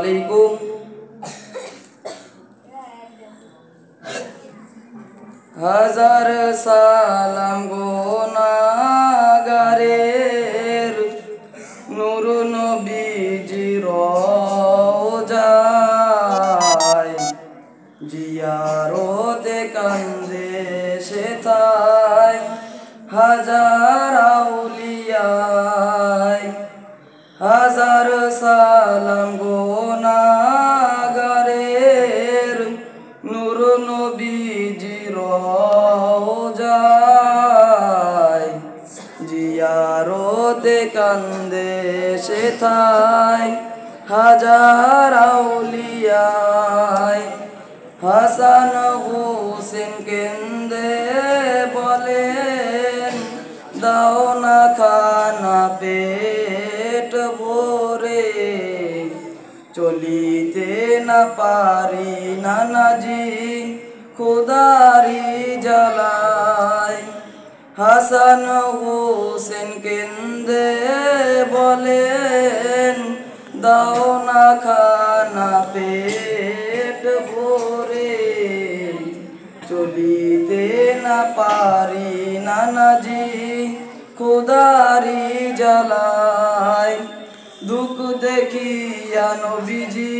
আলাইকুম। হাজার সালাম গুনাহগারের নূর নবীজির রওজায় জিয়ারতে কান্দে সেথায় হাজার আউলিয়ায়। হাজার সালাম গুনাহগারের নূর নবীজির রওজায় জিয়ারতে কান্দে সেথায় হাজার আউলিয়ায়। হাসান হুসেন কেন্দে বলেন, দাও না খানা পেট ভরে, চলিতে না পারি নানাজি খোদারি জ্বালায়। হাসান হুসেন কেন্দে বলেন, দাও না খানা পেট ভরে, চলিতে না পারি নানাজি খোদারি জ্বালায়। দুঃখ দেখিয়া নবীজি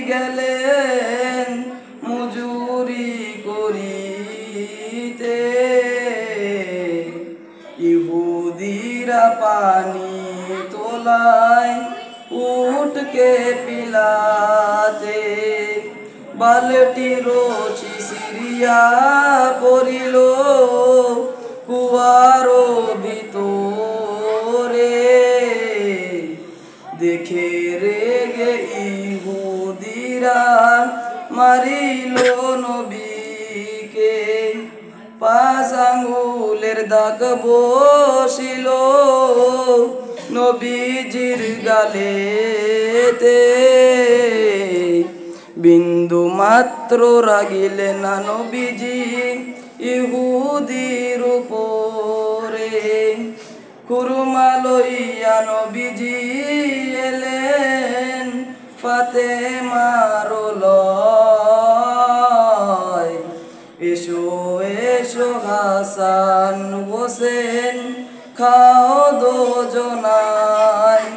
গেলেন মজুরি করিতে, ইহুদিরা পানি তোলায় উটকে পিলাতে, বালটি রচি সিরিয়া পড়িল কুয়ার ভিতরে, দেখে রেগে ইহুদিরা মারিল নবীকে, 5 আঙ্গুলের দাগ বসিল নবীজির গালেতে, বিন্দু মাত্র রাগিলেন না নবীজি ইহুদির উপরে। খুরমা লইয়া নবীজি এলেন ফাতেমার লয়, এসো এসো হাসান হোসেন খাও দুজনায়।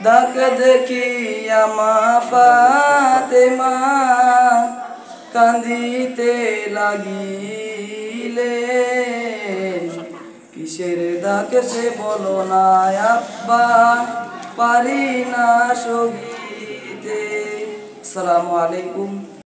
ডাক দেখিয়া মা ফাতেমা কান্দিতে লাগিলেন, কিসের ডাক সে বলো না আব্বা, পারি না সহিতে। আসসালামু আলাইকুম।